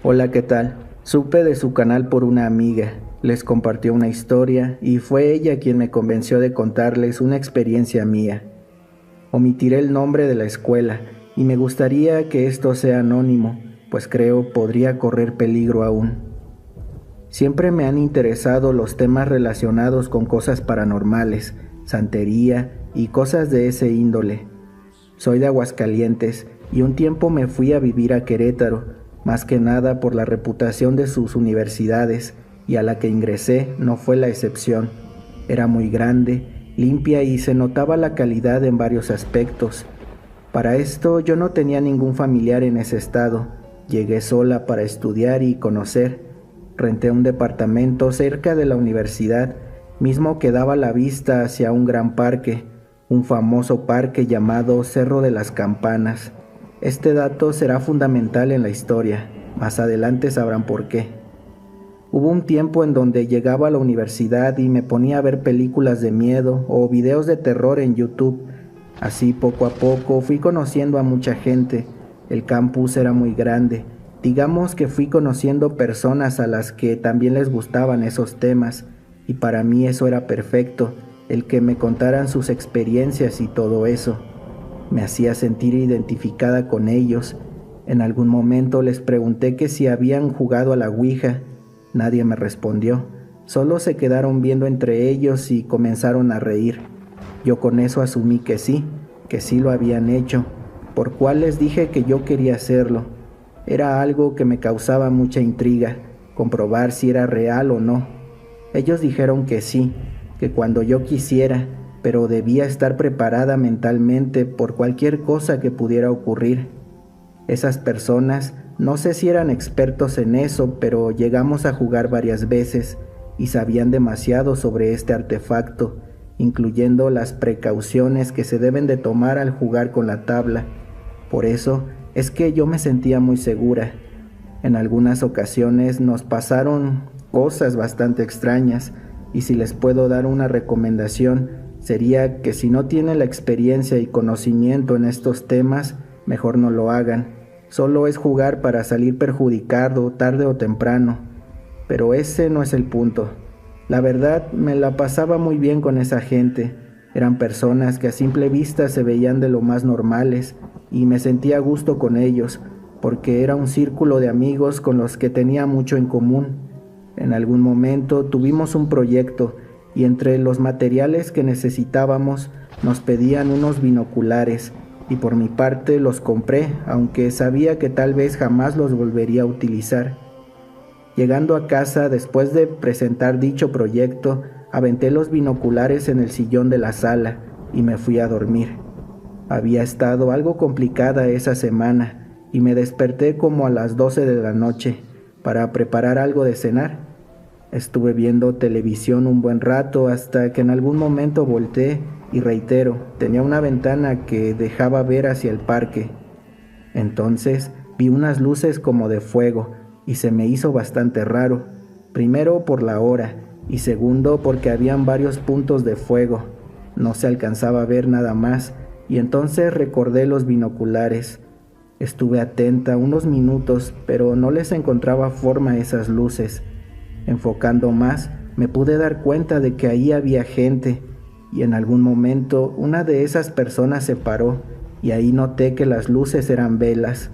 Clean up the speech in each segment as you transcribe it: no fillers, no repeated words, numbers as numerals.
Hola, ¿qué tal? Supe de su canal por una amiga, les compartió una historia y fue ella quien me convenció de contarles una experiencia mía. Omitiré el nombre de la escuela y me gustaría que esto sea anónimo, pues creo podría correr peligro aún. Siempre me han interesado los temas relacionados con cosas paranormales, santería y cosas de ese índole. Soy de Aguascalientes y un tiempo me fui a vivir a Querétaro, más que nada por la reputación de sus universidades, y a la que ingresé no fue la excepción. Era muy grande, limpia y se notaba la calidad en varios aspectos. Para esto yo no tenía ningún familiar en ese estado. Llegué sola para estudiar y conocer. Renté un departamento cerca de la universidad, mismo que daba la vista hacia un gran parque, un famoso parque llamado Cerro de las Campanas. Este dato será fundamental en la historia, más adelante sabrán por qué. Hubo un tiempo en donde llegaba a la universidad y me ponía a ver películas de miedo o videos de terror en YouTube. Así poco a poco fui conociendo a mucha gente. El campus era muy grande. Digamos que fui conociendo personas a las que también les gustaban esos temas, y para mí eso era perfecto, el que me contaran sus experiencias y todo eso. Me hacía sentir identificada con ellos. En algún momento les pregunté que si habían jugado a la Ouija. Nadie me respondió. Solo se quedaron viendo entre ellos y comenzaron a reír. Yo con eso asumí que sí lo habían hecho, por cual les dije que yo quería hacerlo. Era algo que me causaba mucha intriga, comprobar si era real o no. Ellos dijeron que sí, que cuando yo quisiera, pero debía estar preparada mentalmente por cualquier cosa que pudiera ocurrir. Esas personas, no sé si eran expertos en eso, pero llegamos a jugar varias veces y sabían demasiado sobre este artefacto, incluyendo las precauciones que se deben de tomar al jugar con la tabla. Por eso es que yo me sentía muy segura. En algunas ocasiones nos pasaron cosas bastante extrañas, y si les puedo dar una recomendación, sería que si no tienen la experiencia y conocimiento en estos temas, mejor no lo hagan. Solo es jugar para salir perjudicado tarde o temprano. Pero ese no es el punto. La verdad, me la pasaba muy bien con esa gente. Eran personas que a simple vista se veían de lo más normales, y me sentía a gusto con ellos, porque era un círculo de amigos con los que tenía mucho en común. En algún momento tuvimos un proyecto, y entre los materiales que necesitábamos nos pedían unos binoculares, y por mi parte los compré, aunque sabía que tal vez jamás los volvería a utilizar. Llegando a casa después de presentar dicho proyecto, aventé los binoculares en el sillón de la sala y me fui a dormir. Había estado algo complicada esa semana y me desperté como a las 12 de la noche para preparar algo de cenar. Estuve viendo televisión un buen rato hasta que en algún momento volteé y reitero, tenía una ventana que dejaba ver hacia el parque. Entonces vi unas luces como de fuego y se me hizo bastante raro, primero por la hora y segundo porque habían varios puntos de fuego. No se alcanzaba a ver nada más y entonces recordé los binoculares. Estuve atenta unos minutos, pero no les encontraba forma a esas luces. Enfocando más, me pude dar cuenta de que ahí había gente, y en algún momento una de esas personas se paró, y ahí noté que las luces eran velas.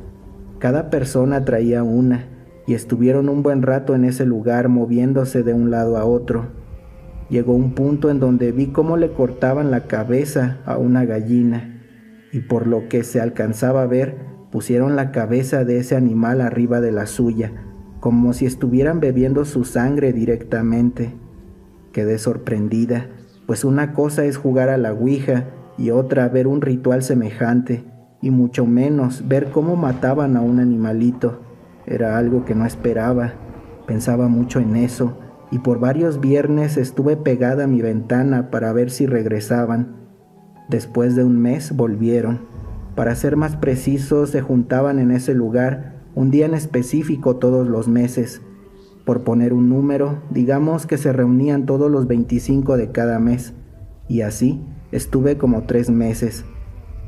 Cada persona traía una, y estuvieron un buen rato en ese lugar moviéndose de un lado a otro. Llegó un punto en donde vi cómo le cortaban la cabeza a una gallina, y por lo que se alcanzaba a ver, pusieron la cabeza de ese animal arriba de la suya, como si estuvieran bebiendo su sangre directamente. Quedé sorprendida, pues una cosa es jugar a la Ouija y otra ver un ritual semejante, y mucho menos ver cómo mataban a un animalito. Era algo que no esperaba. Pensaba mucho en eso, y por varios viernes estuve pegada a mi ventana para ver si regresaban. Después de un mes volvieron. Para ser más precisos, se juntaban en ese lugar un día en específico todos los meses. Por poner un número, digamos que se reunían todos los 25 de cada mes, y así estuve como 3 meses.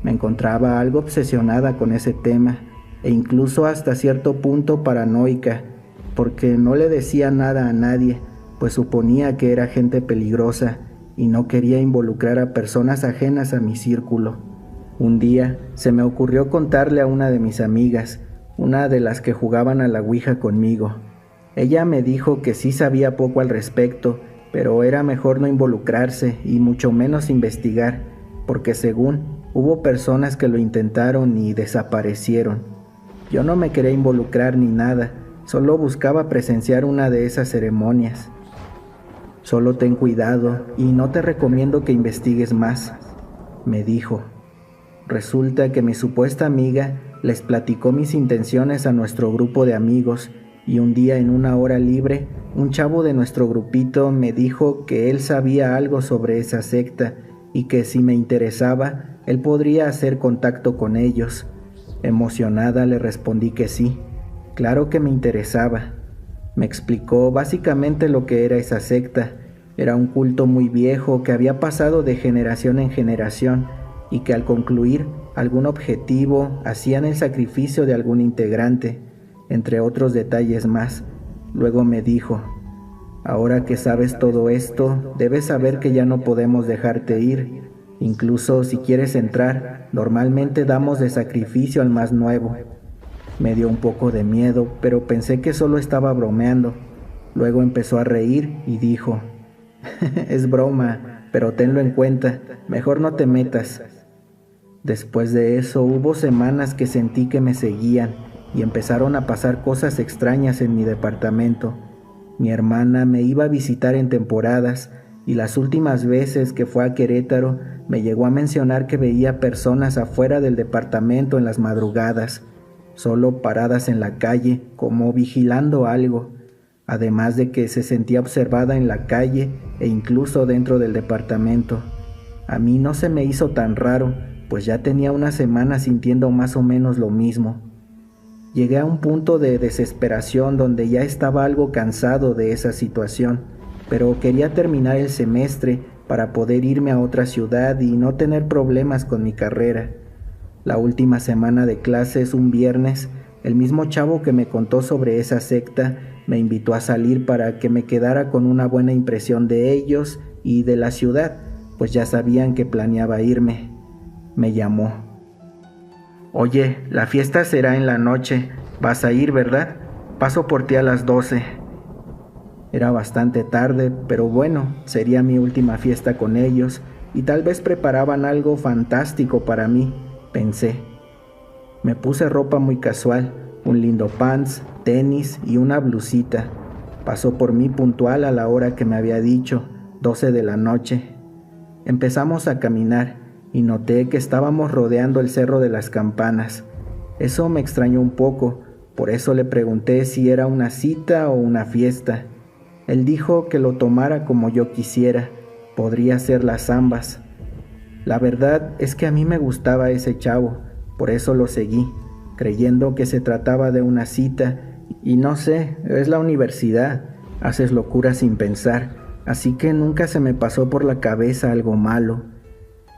Me encontraba algo obsesionada con ese tema e incluso hasta cierto punto paranoica, porque no le decía nada a nadie, pues suponía que era gente peligrosa y no quería involucrar a personas ajenas a mi círculo. Un día se me ocurrió contarle a una de mis amigas, una de las que jugaban a la ouija conmigo. Ella me dijo que sí sabía poco al respecto, pero era mejor no involucrarse y mucho menos investigar, porque según hubo personas que lo intentaron y desaparecieron. Yo no me quería involucrar ni nada, solo buscaba presenciar una de esas ceremonias. Solo ten cuidado y no te recomiendo que investigues más, me dijo. Resulta que mi supuesta amiga les platicó mis intenciones a nuestro grupo de amigos y un día en una hora libre, un chavo de nuestro grupito me dijo que él sabía algo sobre esa secta y que si me interesaba, él podría hacer contacto con ellos. Emocionada le respondí que sí, claro que me interesaba. Me explicó básicamente lo que era esa secta. Era un culto muy viejo que había pasado de generación en generación y que al concluir algún objetivo hacían el sacrificio de algún integrante, entre otros detalles más. Luego me dijo, ahora que sabes todo esto, debes saber que ya no podemos dejarte ir. Incluso si quieres entrar, normalmente damos de sacrificio al más nuevo. Me dio un poco de miedo, pero pensé que solo estaba bromeando. Luego empezó a reír y dijo, es broma, pero tenlo en cuenta, mejor no te metas. Después de eso hubo semanas que sentí que me seguían y empezaron a pasar cosas extrañas en mi departamento. Mi hermana me iba a visitar en temporadas y las últimas veces que fue a Querétaro me llegó a mencionar que veía personas afuera del departamento en las madrugadas, solo paradas en la calle, como vigilando algo, además de que se sentía observada en la calle e incluso dentro del departamento. A mí no se me hizo tan raro, pues ya tenía una semana sintiendo más o menos lo mismo. Llegué a un punto de desesperación donde ya estaba algo cansado de esa situación, pero quería terminar el semestre para poder irme a otra ciudad y no tener problemas con mi carrera. La última semana de clases, un viernes, el mismo chavo que me contó sobre esa secta me invitó a salir para que me quedara con una buena impresión de ellos y de la ciudad, pues ya sabían que planeaba irme. Me llamó. Oye, la fiesta será en la noche. ¿Vas a ir, verdad? Paso por ti a las 12. Era bastante tarde, pero bueno, sería mi última fiesta con ellos y tal vez preparaban algo fantástico para mí, pensé. Me puse ropa muy casual, un lindo pants, tenis y una blusita. Pasó por mí puntual a la hora que me había dicho, 12 de la noche. Empezamos a caminar y noté que estábamos rodeando el Cerro de las Campanas. Eso me extrañó un poco, por eso le pregunté si era una cita o una fiesta. Él dijo que lo tomara como yo quisiera, podría ser las ambas. La verdad es que a mí me gustaba ese chavo, por eso lo seguí, creyendo que se trataba de una cita, y no sé, es la universidad, haces locuras sin pensar, así que nunca se me pasó por la cabeza algo malo.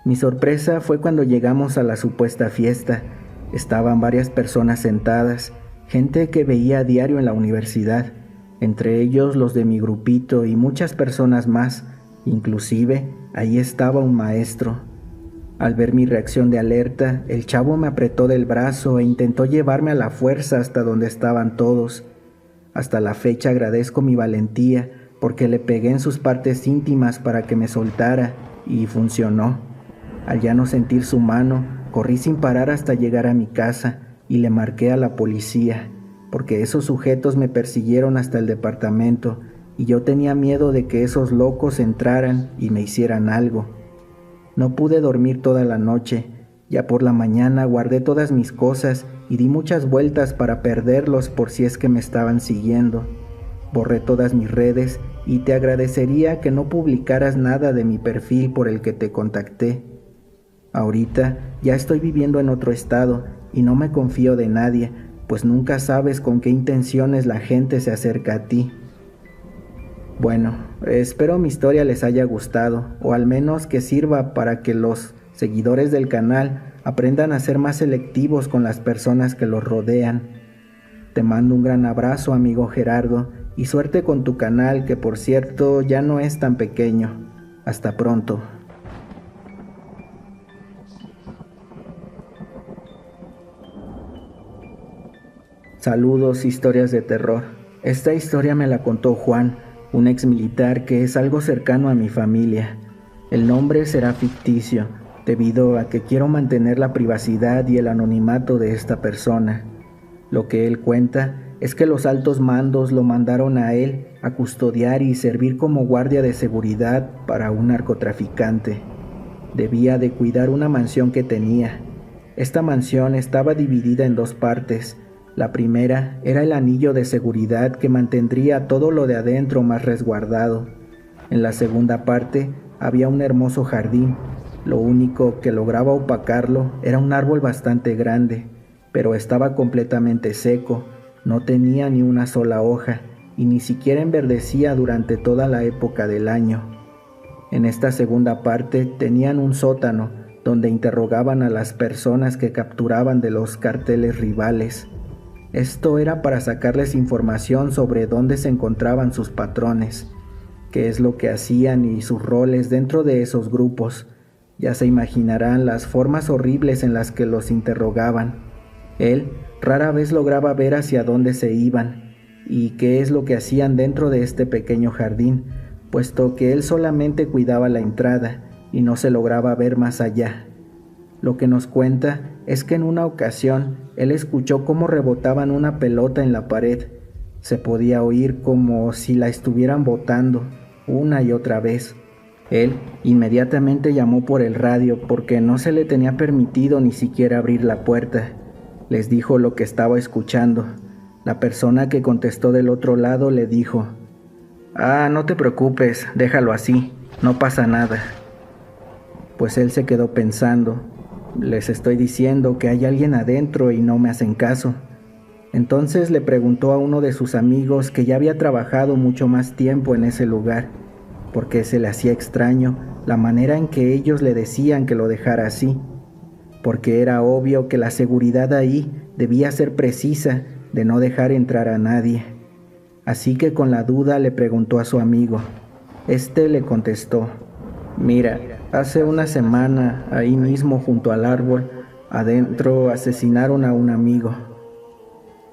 Mi sorpresa fue cuando llegamos a la supuesta fiesta. Estaban varias personas sentadas, gente que veía a diario en la universidad, entre ellos los de mi grupito y muchas personas más, inclusive ahí estaba un maestro. Al ver mi reacción de alerta, el chavo me apretó del brazo e intentó llevarme a la fuerza hasta donde estaban todos. Hasta la fecha agradezco mi valentía porque le pegué en sus partes íntimas para que me soltara y funcionó. Al ya no sentir su mano, corrí sin parar hasta llegar a mi casa y le marqué a la policía, porque esos sujetos me persiguieron hasta el departamento y yo tenía miedo de que esos locos entraran y me hicieran algo. No pude dormir toda la noche. Ya por la mañana guardé todas mis cosas y di muchas vueltas para perderlos por si es que me estaban siguiendo. Borré todas mis redes y te agradecería que no publicaras nada de mi perfil por el que te contacté. Ahorita ya estoy viviendo en otro estado y no me confío de nadie, pues nunca sabes con qué intenciones la gente se acerca a ti. Bueno, espero mi historia les haya gustado, o al menos que sirva para que los seguidores del canal Aprendan a ser más selectivos con las personas que los rodean. Te mando un gran abrazo, amigo Gerardo, y suerte con tu canal, que por cierto ya no es tan pequeño. Hasta pronto. Saludos, historias de terror. Esta historia me la contó Juan, un ex militar que es algo cercano a mi familia. El nombre será ficticio, debido a que quiero mantener la privacidad y el anonimato de esta persona. Lo que él cuenta es que los altos mandos lo mandaron a él a custodiar y servir como guardia de seguridad para un narcotraficante. Debía de cuidar una mansión que tenía. Esta mansión estaba dividida en dos partes. La primera era el anillo de seguridad que mantendría todo lo de adentro más resguardado. En la segunda parte había un hermoso jardín. Lo único que lograba opacarlo era un árbol bastante grande, pero estaba completamente seco, no tenía ni una sola hoja y ni siquiera enverdecía durante toda la época del año. En esta segunda parte tenían un sótano donde interrogaban a las personas que capturaban de los carteles rivales. Esto era para sacarles información sobre dónde se encontraban sus patrones, qué es lo que hacían y sus roles dentro de esos grupos. Ya se imaginarán las formas horribles en las que los interrogaban. Él rara vez lograba ver hacia dónde se iban y qué es lo que hacían dentro de este pequeño jardín, puesto que él solamente cuidaba la entrada y no se lograba ver más allá. Lo que nos cuenta es que en una ocasión él escuchó cómo rebotaban una pelota en la pared. Se podía oír como si la estuvieran botando una y otra vez. Él inmediatamente llamó por el radio porque no se le tenía permitido ni siquiera abrir la puerta. Les dijo lo que estaba escuchando. La persona que contestó del otro lado le dijo: no te preocupes, déjalo así, no pasa nada. Pues él se quedó pensando: les estoy diciendo que hay alguien adentro y no me hacen caso. Entonces le preguntó a uno de sus amigos que ya había trabajado mucho más tiempo en ese lugar, porque se le hacía extraño la manera en que ellos le decían que lo dejara así, porque era obvio que la seguridad ahí debía ser precisa de no dejar entrar a nadie. Así que con la duda le preguntó a su amigo. Este le contestó: mira, hace una semana, ahí mismo junto al árbol, adentro asesinaron a un amigo.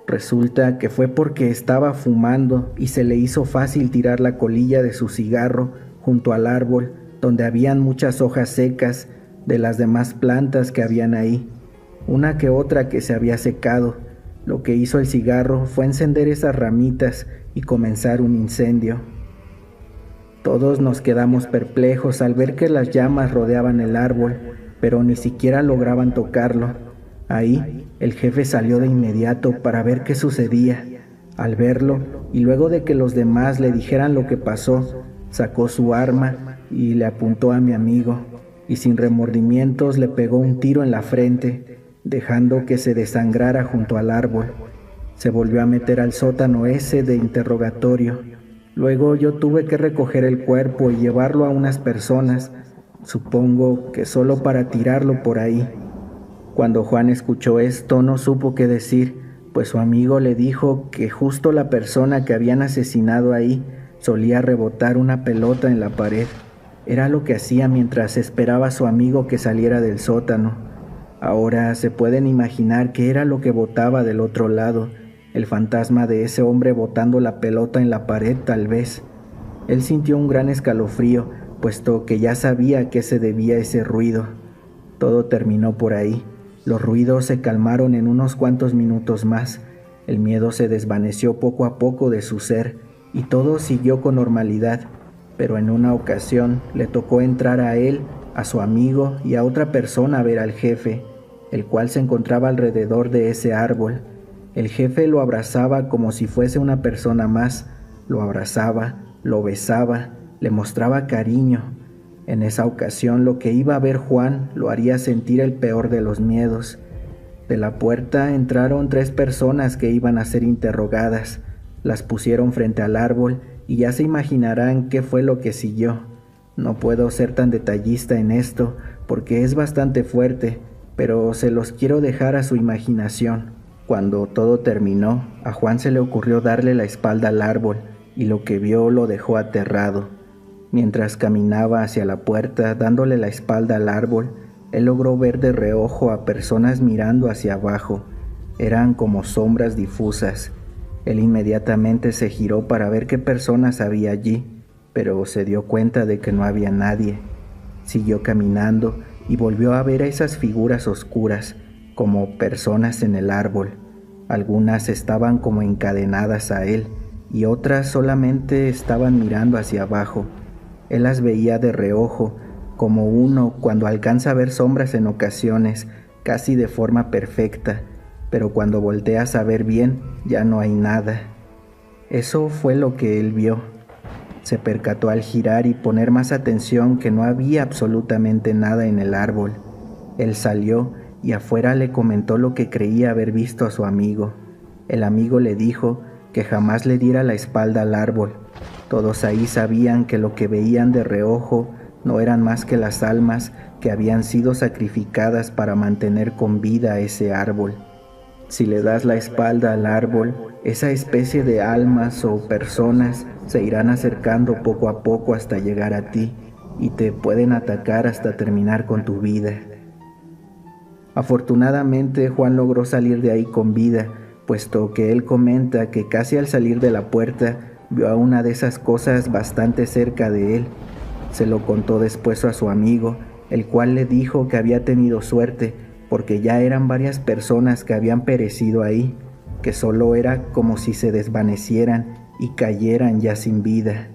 Resulta que fue porque estaba fumando y se le hizo fácil tirar la colilla de su cigarro junto al árbol, donde habían muchas hojas secas de las demás plantas que habían ahí, una que otra que se había secado. Lo que hizo el cigarro fue encender esas ramitas y comenzar un incendio. Todos nos quedamos perplejos al ver que las llamas rodeaban el árbol, pero ni siquiera lograban tocarlo. Ahí, el jefe salió de inmediato para ver qué sucedía. Al verlo, y luego de que los demás le dijeran lo que pasó, sacó su arma y le apuntó a mi amigo, y sin remordimientos le pegó un tiro en la frente, dejando que se desangrara junto al árbol. Se volvió a meter al sótano ese de interrogatorio. Luego yo tuve que recoger el cuerpo y llevarlo a unas personas, supongo que solo para tirarlo por ahí. Cuando Juan escuchó esto no supo qué decir, pues su amigo le dijo que justo la persona que habían asesinado ahí solía rebotar una pelota en la pared. Era lo que hacía mientras esperaba a su amigo que saliera del sótano. Ahora se pueden imaginar qué era lo que botaba del otro lado. El fantasma de ese hombre botando la pelota en la pared, tal vez. Él sintió un gran escalofrío, puesto que ya sabía a qué se debía ese ruido. Todo terminó por ahí. Los ruidos se calmaron en unos cuantos minutos más. El miedo se desvaneció poco a poco de su ser y todo siguió con normalidad. Pero en una ocasión le tocó entrar a él, a su amigo y a otra persona a ver al jefe, el cual se encontraba alrededor de ese árbol. El jefe lo abrazaba como si fuese una persona más. Lo abrazaba, lo besaba, le mostraba cariño. En esa ocasión lo que iba a ver Juan lo haría sentir el peor de los miedos. De la puerta entraron 3 personas que iban a ser interrogadas. Las pusieron frente al árbol y ya se imaginarán qué fue lo que siguió. No puedo ser tan detallista en esto porque es bastante fuerte, pero se los quiero dejar a su imaginación. Cuando todo terminó, a Juan se le ocurrió darle la espalda al árbol, y lo que vio lo dejó aterrado. Mientras caminaba hacia la puerta, dándole la espalda al árbol, él logró ver de reojo a personas mirando hacia abajo. Eran como sombras difusas. Él inmediatamente se giró para ver qué personas había allí, pero se dio cuenta de que no había nadie. Siguió caminando y volvió a ver a esas figuras oscuras, como personas en el árbol. Algunas estaban como encadenadas a él y otras solamente estaban mirando hacia abajo. Él las veía de reojo, como uno cuando alcanza a ver sombras en ocasiones, casi de forma perfecta, pero cuando volteas a ver bien, ya no hay nada. Eso fue lo que él vio. Se percató al girar y poner más atención que no había absolutamente nada en el árbol. Él salió y afuera le comentó lo que creía haber visto a su amigo. El amigo le dijo que jamás le diera la espalda al árbol. Todos ahí sabían que lo que veían de reojo no eran más que las almas que habían sido sacrificadas para mantener con vida a ese árbol. Si le das la espalda al árbol, esa especie de almas o personas se irán acercando poco a poco hasta llegar a ti y te pueden atacar hasta terminar con tu vida. Afortunadamente, Juan logró salir de ahí con vida, puesto que él comenta que casi al salir de la puerta vio a una de esas cosas bastante cerca de él. Se lo contó después a su amigo, el cual le dijo que había tenido suerte, porque ya eran varias personas que habían perecido ahí, que solo era como si se desvanecieran y cayeran ya sin vida.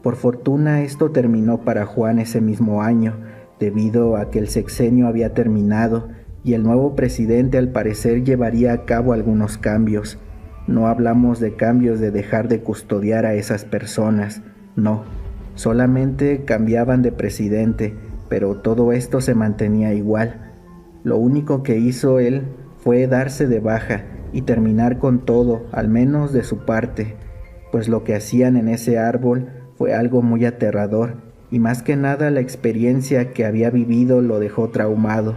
Por fortuna esto terminó para Juan ese mismo año, debido a que el sexenio había terminado y el nuevo presidente al parecer llevaría a cabo algunos cambios. No hablamos de cambios de dejar de custodiar a esas personas, no, solamente cambiaban de presidente, pero todo esto se mantenía igual. Lo único que hizo él fue darse de baja y terminar con todo, al menos de su parte, pues lo que hacían en ese árbol fue algo muy aterrador y más que nada la experiencia que había vivido lo dejó traumado.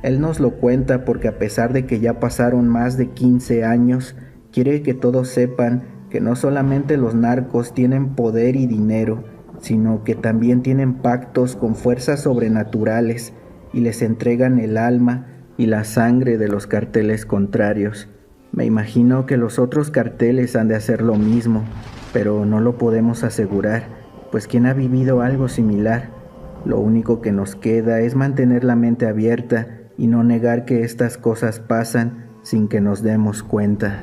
Él nos lo cuenta porque a pesar de que ya pasaron más de 15 años, quiere que todos sepan que no solamente los narcos tienen poder y dinero, sino que también tienen pactos con fuerzas sobrenaturales y les entregan el alma y la sangre de los carteles contrarios. Me imagino que los otros carteles han de hacer lo mismo, pero no lo podemos asegurar, pues ¿quién ha vivido algo similar? Lo único que nos queda es mantener la mente abierta y no negar que estas cosas pasan sin que nos demos cuenta.